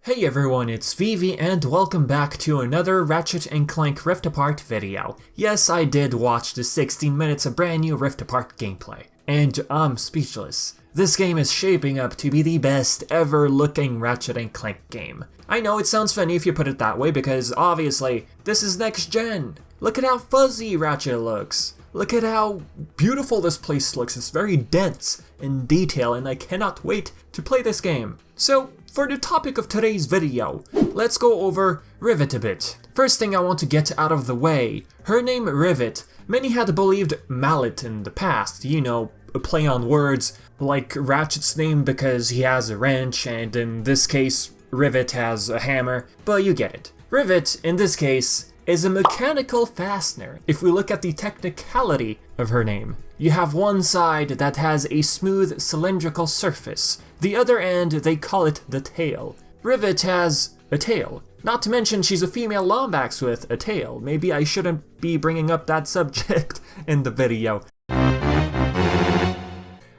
Hey everyone, it's Vivi and welcome back to another Ratchet & Clank Rift Apart video. Yes, I did watch the 16 minutes of brand new Rift Apart gameplay, and I'm speechless. This game is shaping up to be the best ever looking Ratchet & Clank game. I know it sounds funny if you put it that way because obviously this is next gen. Look at how fuzzy Ratchet looks. Look at how beautiful this place looks. It's very dense in detail and I cannot wait to play this game. So, for the topic of today's video, let's go over Rivet a bit. First thing I want to get out of the way, her name Rivet. Many had believed Mallet in the past, you know, a play on words, like Ratchet's name because he has a wrench and in this case Rivet has a hammer, but you get it. Rivet, in this case, is a mechanical fastener. If we look at the technicality of her name, you have one side that has a smooth cylindrical surface. The other end, they call it the tail. Rivet has a tail. Not to mention she's a female Lombax with a tail. Maybe I shouldn't be bringing up that subject in the video.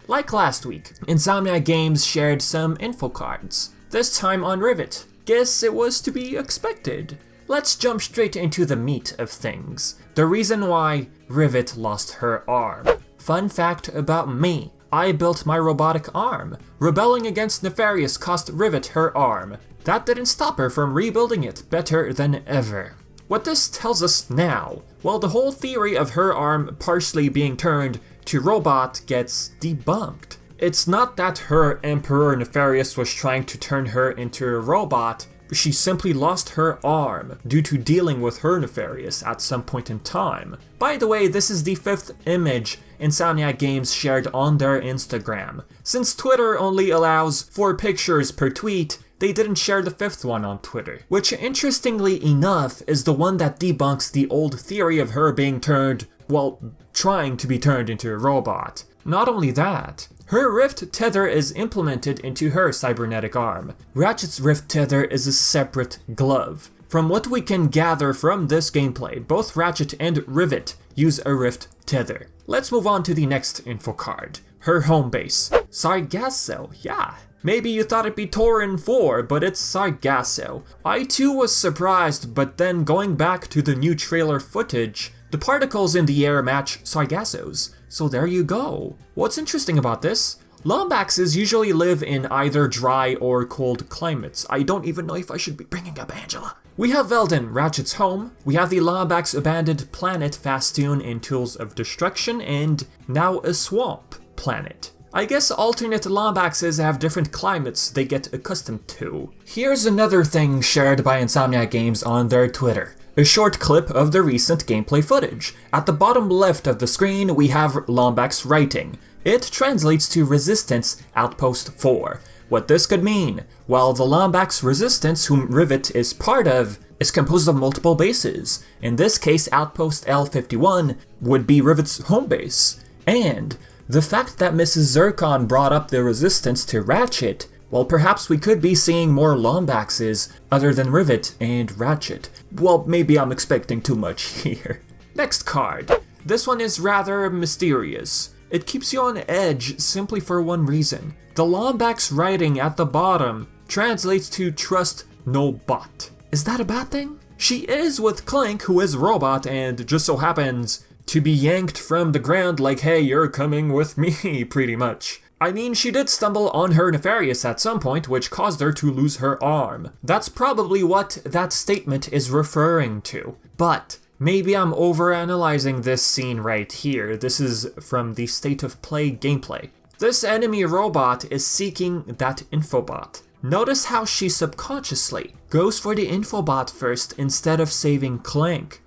Like last week, Insomniac Games shared some info cards. This time on Rivet. Guess it was to be expected. Let's jump straight into the meat of things. The reason why Rivet lost her arm. Fun fact about me. I built my robotic arm. Rebelling against Nefarious cost Rivet her arm. That didn't stop her from rebuilding it better than ever. What this tells us now? Well, the whole theory of her arm partially being turned to robot gets debunked. It's not that her Emperor Nefarious was trying to turn her into a robot. She simply lost her arm due to dealing with her Nefarious at some point in time. By the way, this is the 5th image Insomniac Games shared on their Instagram. Since Twitter only allows 4 pictures per tweet, they didn't share the 5th one on Twitter. Which, interestingly enough, is the one that debunks the old theory of her being turned, well, trying to be turned into a robot. Not only that, her Rift Tether is implemented into her cybernetic arm. Ratchet's Rift Tether is a separate glove. From what we can gather from this gameplay, both Ratchet and Rivet use a Rift Tether. Let's move on to the next info card. Her home base. Sargasso, yeah. Maybe you thought it'd be Tauren 4, but it's Sargasso. I too was surprised, but then going back to the new trailer footage, the particles in the air match Sargasso's. So there you go. What's interesting about this? Lombaxes usually live in either dry or cold climates. I don't even know if I should be bringing up Angela. We have Veldin, Ratchet's home. We have the Lombax abandoned planet Fastoon in Tools of Destruction, and now a swamp planet. I guess alternate Lombaxes have different climates they get accustomed to. Here's another thing shared by Insomniac Games on their Twitter. A short clip of the recent gameplay footage. At the bottom left of the screen, we have Lombax writing. It translates to Resistance Outpost 4. What this could mean? Well, the Lombax Resistance, whom Rivet is part of, is composed of multiple bases. In this case, Outpost L51 would be Rivet's home base. And the fact that Mrs. Zircon brought up the Resistance to Ratchet, well, perhaps we could be seeing more Lombaxes other than Rivet and Ratchet. Well, maybe I'm expecting too much here. Next card. This one is rather mysterious. It keeps you on edge simply for one reason. The Lombax writing at the bottom translates to Trust No Bot. Is that a bad thing? She is with Clank, who is a robot and just so happens to be yanked from the ground like, hey, you're coming with me, pretty much. I mean, she did stumble on her Nefarious at some point, which caused her to lose her arm. That's probably what that statement is referring to. But maybe I'm overanalyzing this scene right here. This is from the State of Play gameplay. This enemy robot is seeking that infobot. Notice how she subconsciously goes for the infobot first instead of saving Clank.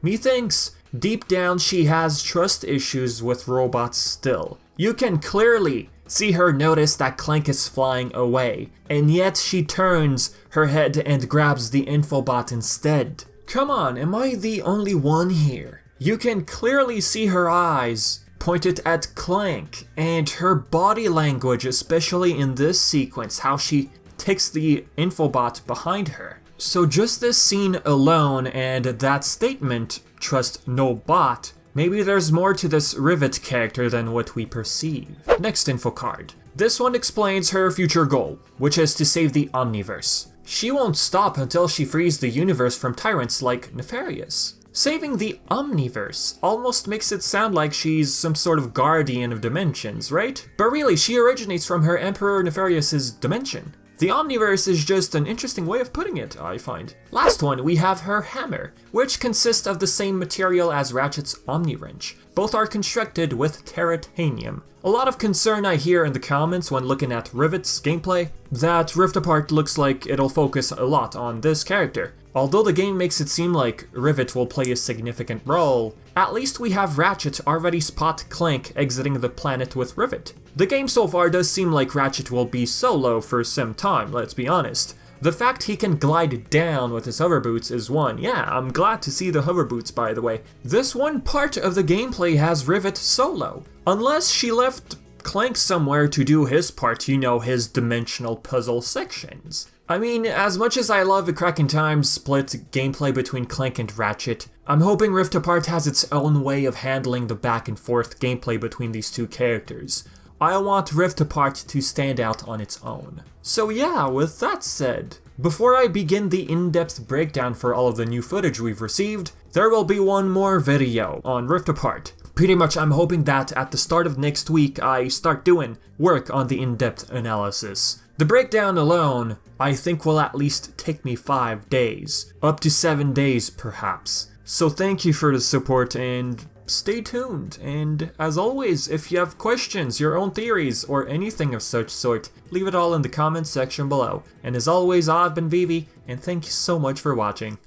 Methinks deep down she has trust issues with robots still. You can clearly see her notice that Clank is flying away, and yet she turns her head and grabs the infobot instead. Come on, am I the only one here? You can clearly see her eyes pointed at Clank, and her body language, especially in this sequence, how she takes the infobot behind her. So just this scene alone and that statement, trust no bot, maybe there's more to this Rivet character than what we perceive. Next info card. This one explains her future goal, which is to save the Omniverse. She won't stop until she frees the universe from tyrants like Nefarious. Saving the Omniverse almost makes it sound like she's some sort of guardian of dimensions, right? But really, she originates from her Emperor Nefarious's dimension. The Omniverse is just an interesting way of putting it, I find. Last one, we have her hammer, which consists of the same material as Ratchet's Omni-Wrench. Both are constructed with Terratanium. A lot of concern I hear in the comments when looking at Rivet's gameplay, that Rift Apart looks like it'll focus a lot on this character. Although the game makes it seem like Rivet will play a significant role, at least we have Ratchet already spot Clank exiting the planet with Rivet. The game so far does seem like Ratchet will be solo for some time, let's be honest. The fact he can glide down with his hover boots is one. Yeah, I'm glad to see the hover boots, by the way. This one part of the gameplay has Rivet solo. Unless she left Clank somewhere to do his part, you know, his dimensional puzzle sections. I mean, as much as I love the Crack in Time split gameplay between Clank and Ratchet, I'm hoping Rift Apart has its own way of handling the back and forth gameplay between these two characters. I want Rift Apart to stand out on its own. So yeah, with that said, before I begin the in-depth breakdown for all of the new footage we've received, there will be one more video on Rift Apart. Pretty much I'm hoping that at the start of next week I start doing work on the in-depth analysis. The breakdown alone, I think will at least take me 5 days, up to 7 days perhaps. So thank you for the support and stay tuned, and as always, if you have questions, your own theories, or anything of such sort, leave it all in the comments section below. And as always, I've been Vivi, and thank you so much for watching.